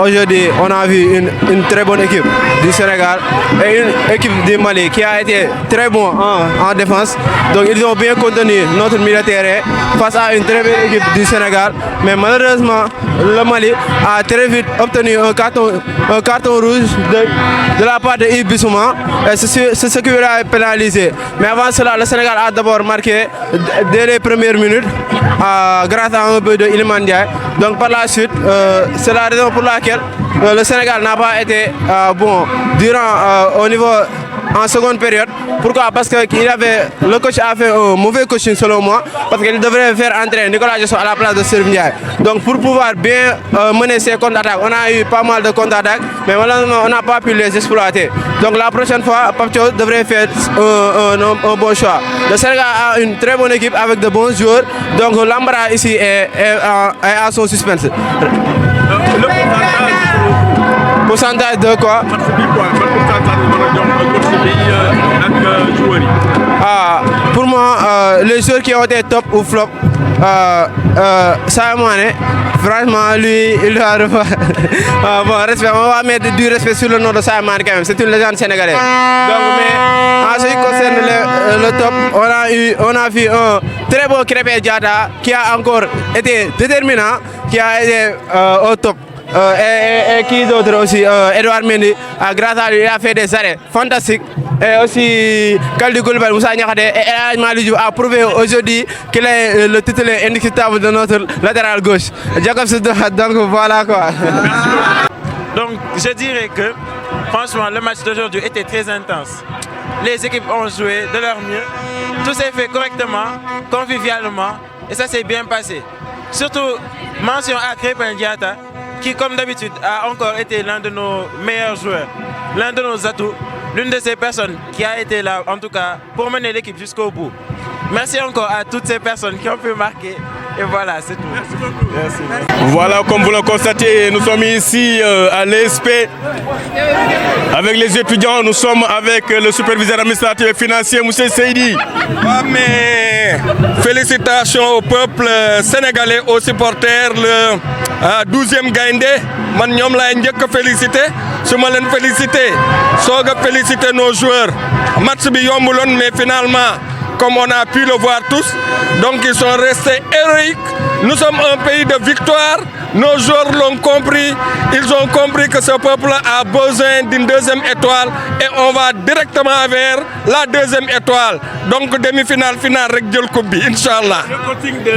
aujourd'hui, on a vu une très bonne équipe du Sénégal et une équipe du Mali qui a été très bon en défense. Donc, ils ont bien contenu notre milieu de terrain face à une très belle équipe du Sénégal. Mais malheureusement, le Mali a très vite obtenu un carton rouge de la part de Yves Bissouma. C'est ce qui l'a pénalisé. Mais avant cela, le Sénégal a d'abord marqué dès les premières minutes grâce à un but de Iliman Ndiaye. Donc par la suite, c'est la raison pour laquelle le Sénégal n'a pas été bon durant au niveau en seconde période. Pourquoi? Parce que le coach a fait un mauvais coaching selon moi, parce qu'il devrait faire entrer Nicolas Jackson à la place de Serif Ndiaye. Donc pour pouvoir bien mener ces contre-attaques, on a eu pas mal de contre-attaques, mais malheureusement on n'a pas pu les exploiter. Donc la prochaine fois, Pape Thiaw devrait faire un bon choix. Le Sénégal a une très bonne équipe avec de bons joueurs, donc l'embarras ici est à son suspense. Pourcentage de quoi? Pour moi, les joueurs qui ont été top ou flop, Sadio Mané, franchement, lui, il doit bon, respect, on va mettre du respect sur le nom de Sadio Mané quand même, c'est une légende sénégalaise. Donc, mais en ce qui concerne le top, on a vu un très beau Krépin Diatta qui a encore été déterminant, qui a été au top. Et qui d'autre aussi, Edouard Mendy, grâce à lui, il a fait des arrêts fantastiques. Et aussi, Kalidou Koulibaly, Moussa Niakhaté et El Malick Diouf a prouvé aujourd'hui qu'il est le titulaire indiscutable de notre latéral gauche. Jacob Seydou, donc voilà quoi. Donc je dirais que franchement le match d'aujourd'hui était très intense. Les équipes ont joué de leur mieux. Tout s'est fait correctement, convivialement et ça s'est bien passé. Surtout, mention à Krépin Diatta, qui comme d'habitude a encore été l'un de nos meilleurs joueurs, l'un de nos atouts, l'une de ces personnes qui a été là en tout cas pour mener l'équipe jusqu'au bout. Merci encore à toutes ces personnes qui ont pu marquer et voilà, c'est tout. Merci beaucoup. Merci. Voilà, comme vous le constatez, nous sommes ici à l'ESP avec les étudiants, nous sommes avec le superviseur administratif et financier, M. Seydi. Mais félicitations au peuple sénégalais, aux supporters, le 12e Gaïndé. Man ñom lay ñëk félicité suma leen félicité soga féliciter nos joueurs. Match bi yombulon mais finalement comme on a pu le voir tous, donc ils sont restés héroïques. Nous sommes un pays de victoire, nos joueurs l'ont compris, ils ont compris que ce peuple a besoin d'une deuxième étoile et on va directement vers la deuxième étoile. Donc demi-finale, finale, rek jël coupe bi, Inch'Allah. Le coaching de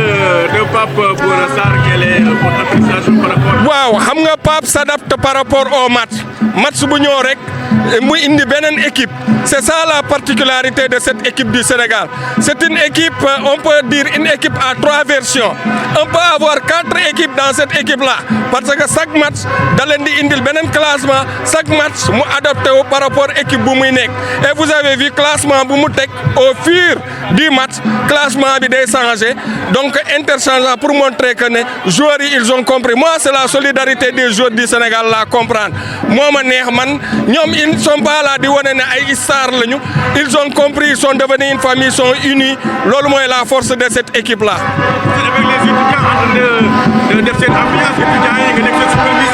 Pape Bouna Sarr, quelle est votre appréciation par rapport? Waaw, xam nga Pape s'adapte par rapport au match. Match bu ñëw rek muy indi benen équipe. C'est ça la particularité de cette équipe du Sénégal. C'est une équipe, on peut dire une équipe à 3 versions. On peut avoir 4 équipes dans cette équipe-là. Parce que chaque match, dans l'indi indil benen classement, chaque match mu adapté par rapport à l'équipe bu muy nek. Et vous avez vu classement bu mu tek au fur du match, classement bi day changé. Donc interchangeant pour montrer que les joueurs ils ont compris. Moi c'est la solidarité des joueurs du Sénégal là comprendre. Moi ma neex man ñom ils ne sont pas là di woné né ay star lañu. Ils ont compris, ils sont devenus une famille, ils sont unis. Lolu moy la force de cette équipe là. Avec les étudiants en train de cette ambiance étudiants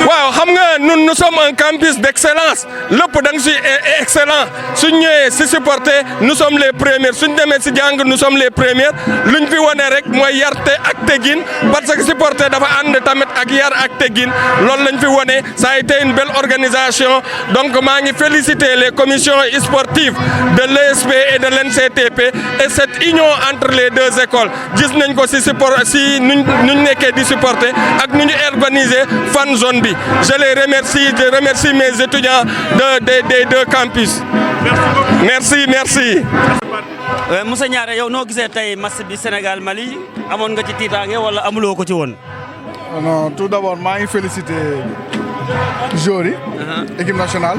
waaw xam nga nous sommes un campus d'excellence. Lepp dang ci excellent. Suñ ñëwé ci supporter nous sommes les premiers. Suñ démé ci jang nous sommes les premiers. Luñ fi woné rek moy yarté ak teggine parce que supporter dafa and tamit ak yar ak teggine. Lolu lañ fi woné. Ça a été une belle organisation. Donc ma ngi féliciter les commissions sportives de l'ESP et de l'NCTP et cette union entre les deux écoles. Gis nañ ko ci support ci nuñ nekké di supporter ak nuñ organiser fan zone bi. Je les remercie, je remercie mes étudiants des deux campus. Merci, merci. Moussa Niaré yow no gisé tay match bi Sénégal Mali amone nga ci titangé wala amulo ko ci won? Non, tout d'abord ma ngi féliciter joueurs yi, équipe nationale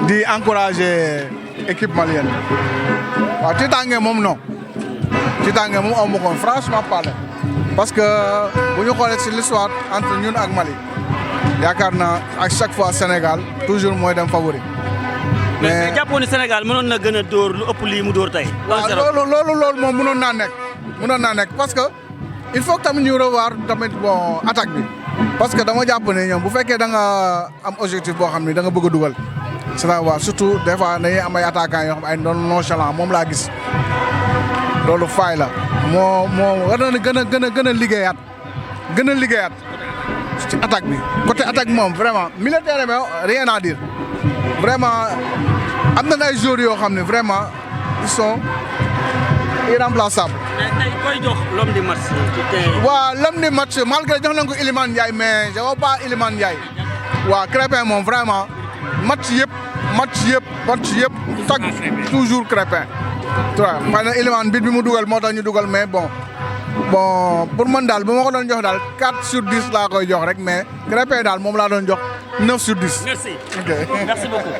di encourager équipe malienne. Wa titangé mom non. Titangé mom amu ko franchement parler. Parce que buñu xolé ci l'histoire entre ñun ak Mali. Yakarna à chaque fois Sénégal toujours moy dem favori. Mais jappone Sénégal mënon na gëna door lu ëpp li mu door tay. Lolu mom mënon na nek parce que il faut que tamit ñu revoir tamit bon attaque bi parce que dama jàpp ne ñoom bu fekkee da nga am objectif boo xam ne da nga bëgg a dugal c'est-à-dire surtout des fois dañuy am ay attaquants yoo xam ay nonchalant moom laa gis loolu faay la moo war na gën a liggéeyaat ci attaque bi côté attaque moom vraiment militaire bi rien à dire vraiment am na ay joueurs yoo xam ne vraiment ils sont irremplaçables. mais tey koy jox l'homme du match. waaw l'homme du match malgré jox nañ ko Iliman Ndiaye mais je vois pas Iliman Ndiaye waaw Crépin moom vraiment match yëpp tag toujours Crépin. waaw xëy na Iliman bit bi mu dugal moo tax ñu dugal mais bon pour man daal bu ma ko doon jox daal 4 sur 10 laa koy jox rek mais Crépin daal moom laa doon jox 9 sur 10. Merci. Ok. Merci beaucoup.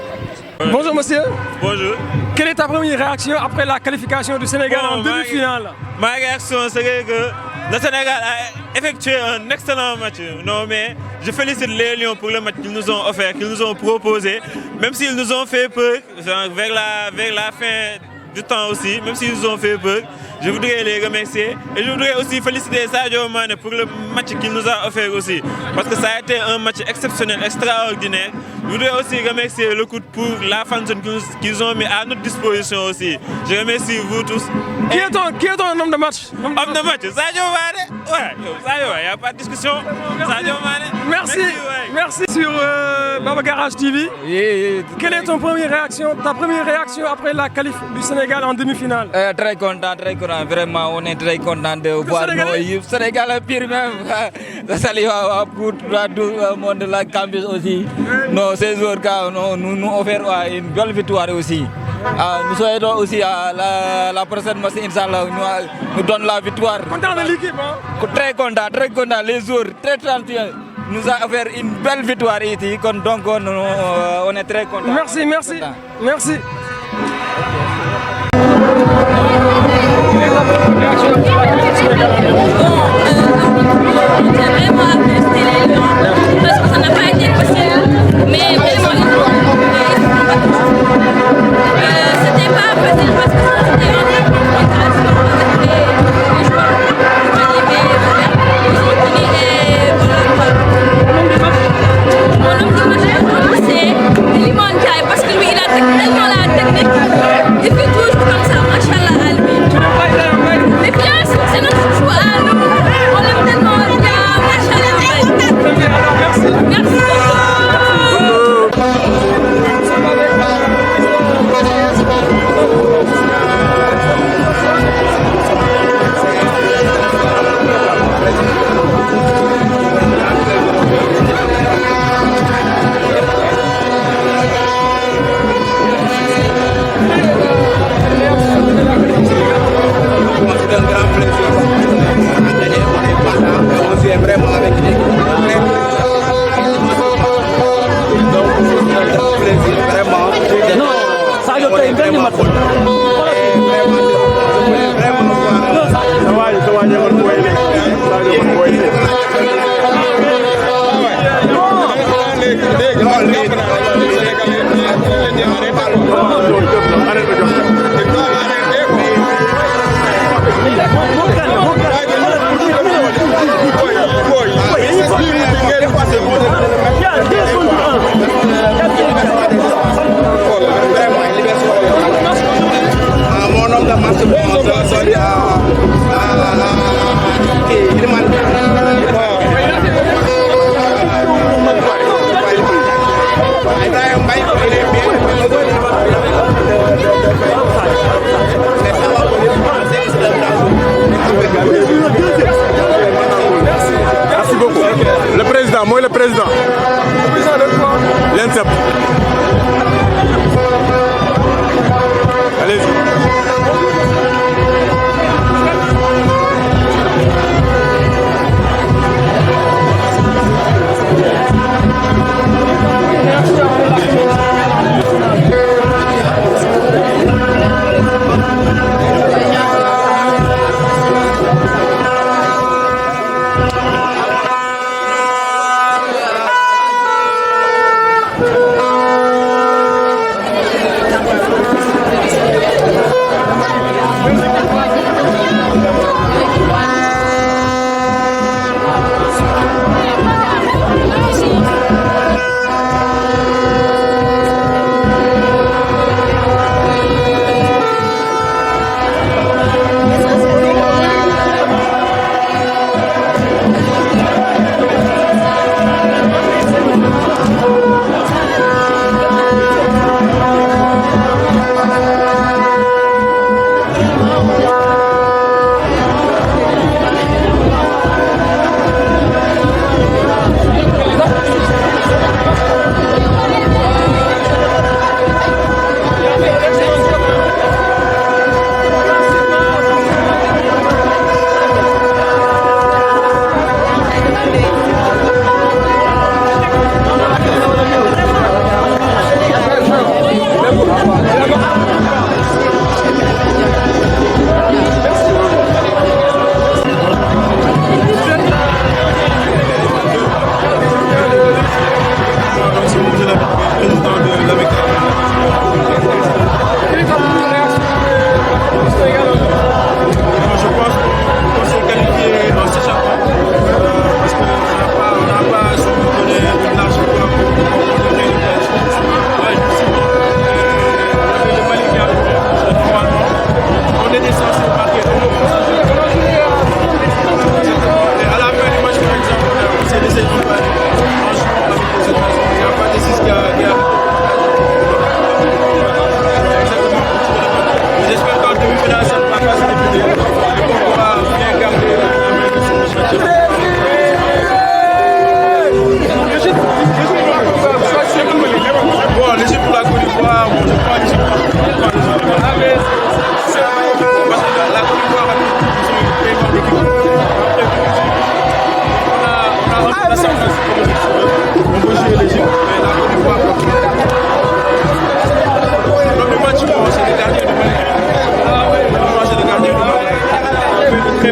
Bonjour monsieur. Bonjour. Quelle est ta première réaction après la qualification du Sénégal en demi-finale? Ma réaction c'est que le Sénégal a effectué un excellent match. Non mais je félicite les Lions pour le match qu'ils nous ont offert, qu'ils nous ont proposé. Même s'ils nous ont fait peur vers la fin du temps aussi, même s'ils nous ont fait peur, je voudrais les remercier. Et je voudrais aussi féliciter Sadio Mané pour le match qu'il nous a offert aussi. Parce que ça a été un match exceptionnel, extraordinaire. Je voudrais aussi remercier le coup pour la fanzone qu'ils ont mis à notre disposition aussi. Je remercie vous tous. Qui est ton homme de match? Homme de match, Sadio Mané. Ouais, Sadio, il n'y a pas de discussion. Sadio Mané. Merci sur Baba Garage TV. Quelle est ta première réaction après la qualif du Sénégal en demi-finale? Très content. Vraiment, on est très content de voir nos Sénégal pire même. Salut pour tout le monde de la campus aussi. Ces joueurs nous offrent une belle victoire aussi. Nous souhaitons aussi à la prochaine match, Inch'Allah, nous donne la victoire. Content de l'équipe, hein? Très content. Les joueurs, très talentueux, nous a offert une belle victoire ici. Donc, on est très content. Merci. J'ai vraiment apprécié les Lions parce que ça n'a pas été facile, mais vraiment c'était pas facile parce que c'était une confrontation avec les joueurs. Ils ont tenu et voilà. Mon homme du match, c'est Iliman Ndiaye parce que lui il a tellement la technique, il fait toujours comme ça, machallah à lui. Mais bien sûr, c'est notre choix à nous. On l'aime tellement bien, machallah. Merci beaucoup. Vraiment avec une équipe vraiment. Non, ça a été vraiment Merci beaucoup. Le président, moi le président. Le président de quoi? L'INSEP. Allez-y.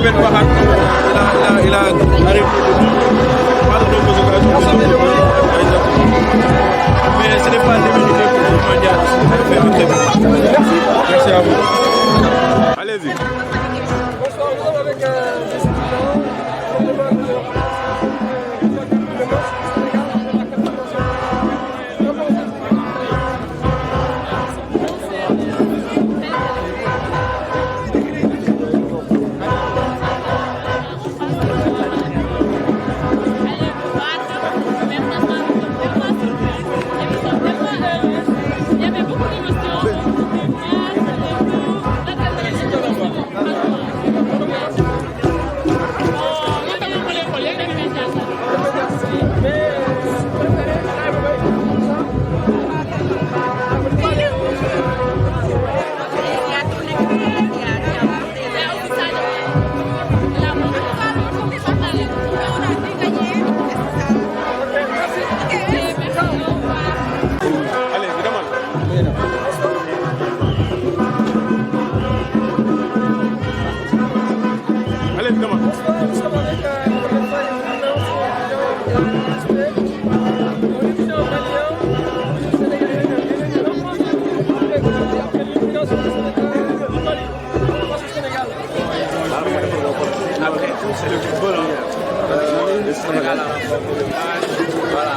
belle parade. Il a arrêté pas de nombreuses occasions. Mais ce n'est pas l'immunité pour le mondial. C'est un très bon. Merci à vous. Allez-y. Bonsoir, nous sommes avec des étudiants. C'est le football. Le Sénégal a remporté le match. Voilà.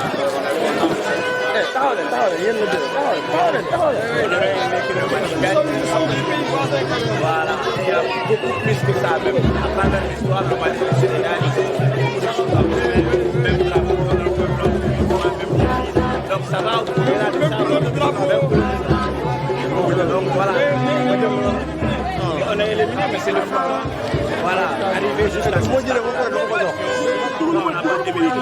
On aurait aimé que le match gagne. Voilà. Il y a beaucoup plus que ça même. À travers l'histoire, le match du Sénégal, ils ont fait beaucoup de choses. Même drapeau, le peuple, donc ça va, vous pouvez la donc voilà. On est éliminé, mais c'est le football. Voilà, arrivé jusqu'à ce stade. Non, on n'a pas démérité.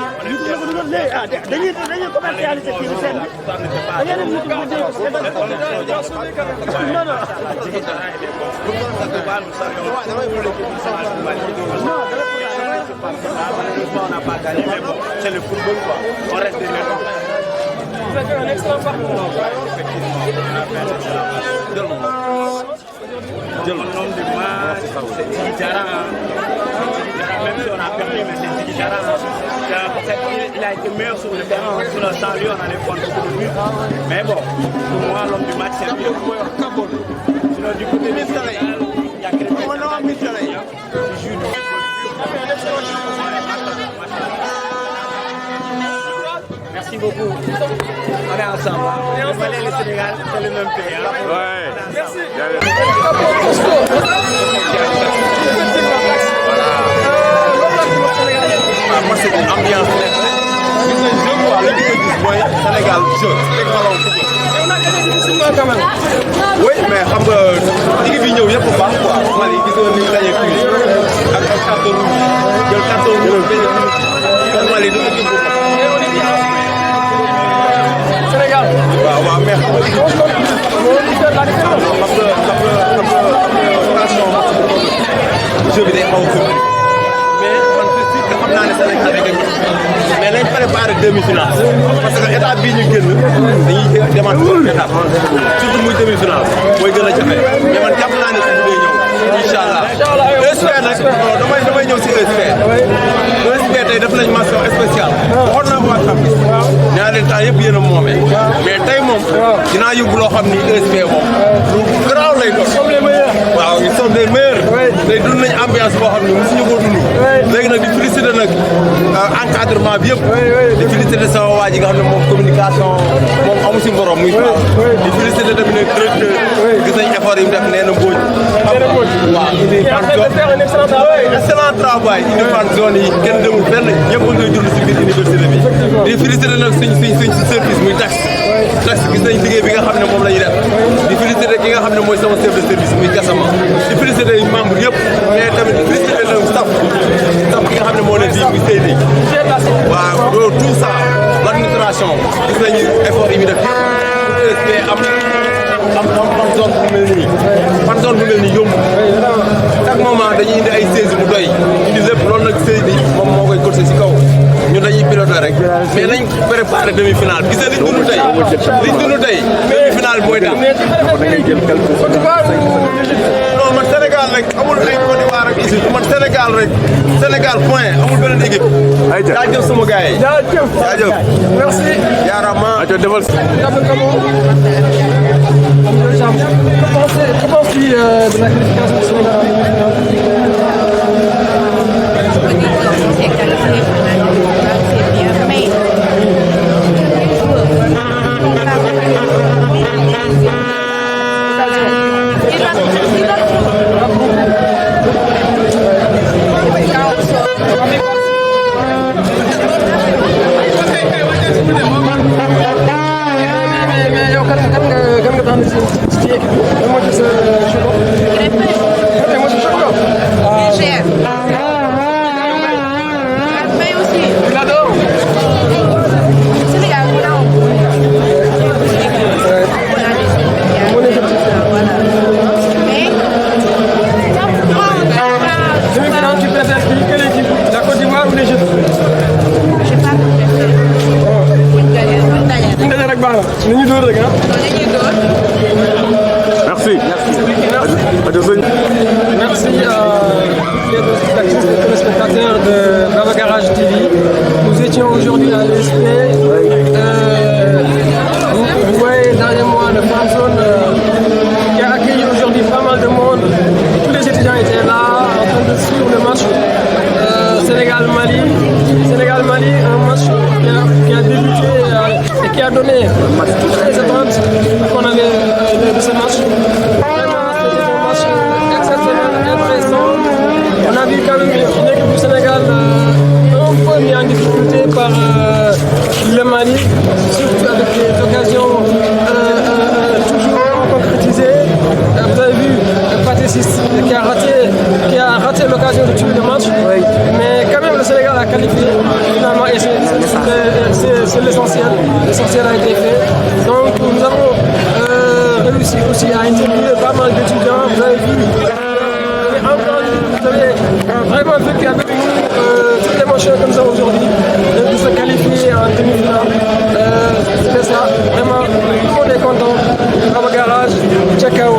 On n'a pas gagné, mais bon, c'est le football, quoi. On reste derrière. Vous avez fait un excellent parcours. Le nom du match, c'est Tidjara. Même si on a perdu, mais c'est Tidjara. Il a été meilleur sur le terrain. Sinon, sans lui, on allait prendre beaucoup de buts. Mais bon, pour moi, l'homme du match, c'est lui. Sinon, du côté du Sénégal, il y a quelqu'un qui joue du Merci beaucoup. On est ensemble. Le Mali et le Sénégal, c'est le même pays. Ouais. Merci. Moi, c'est une ambiance. Sénégal, On a gagné difficilement quand même. oui, mais xam nga ligue bi ñëw yëpp baax quoi. Mali gisoon ni dañuy fii ak carton rouge jël carton rouge kon Mali du équipe bu Sénégal. waaw waaw mais xam nga jeu bi day xaw a mais man xam naa ne Sénégal day gagné mais nañ préparé demi-finale parce que étape bii ñu génn dañuy demaat autre étape surtout muy demi-finale mooy gën a jafe mais man jàpp naa ne su ñu ñëw incha allah ESP nag damay ñëw si ESP tey def nañ mention spéciale waxoon naa ko waa Campus ñaa leen temps yëpp yéen a moomee mais tey moom dinaa yóbbu loo xam ni ESP moom lu garaaw lay doon waaw ils sont des meilleurs tey dund nañ ambiance boo xam ni mosuñu ko dund léegi nag di féliciter nag encadrement bi yëpp di féliciter sama waa ji nga xam ne moom communication moom amu si morom muy Fall di féliciter tamit nag directeur gis nañ effort yi mu def nee na Mbodj waaw indi excellent travail indi fan zone yi kenn demul fenn ñëpp ngay dund si biir université bi di féliciter nag suñ service muy taxe gis nañ liggéey bi nga xam ne moom la ñuy def di féliciter ki nga xam ne mooy sama chef de service muy Gassama di féliciter membre yëpp mais tamit féliciter nag staff ki nga xam ne moo ne fii muy Seydi waaw tout ça l'administration gis nañu effort yi mu def ESP am zone bu mel nii fan zone bu mel nii yomb chaque moment dañuy indi ay saisi bu doy indi lépp loolu nag Seydi moom moo koy corsé si kaw ñun dañuy piloté rek mais nañ préparé demi-finale gis nga liñ dund tey demi-finale mooy daal non man Sénégal nag amul ay Côte d'Ivoire ak aussi man Sénégal rek Sénégal point amul beneen équipe. jaajëf sama gars yi. jaajëf. Merci. Yaarama. ayca defal. Que penses-tu de la qualification du Sénégal? Merci. Merci aux téléspectateurs de Baba Garage TV. Nous étions aujourd'hui à l'ESP. Vous voyez derrière moi le fan zone qui a accueilli aujourd'hui pas mal de monde. Tous les étudiants étaient là en train de suivre le match Sénégal-Mali. Sénégal-Mali, un match qui a débuté et qui a donné toutes les attentes qu'on avait de ce match. Vraiment, c'était un match exceptionnel, intéressant. On a vu quand même une équipe du Sénégal un peu mis en difficulté par le Mali, surtout avec des occasions toujours concrétisées. Vous avez vu Patrice qui a raté l'occasion de tuer le match, mais quand même le Sénégal a qualifié finalement et c'est l'essentiel. L'essentiel a été fait. Donc nous avons réussi aussi à interviewer pas mal d'étudiants. Vous avez vu, vous avez vraiment vécu avec nous toute l'émotion comme ça aujourd'hui, de se qualifier en demi-finale. C'est ça, vraiment, tout le monde est content. Baba Garage, ciao, ciao.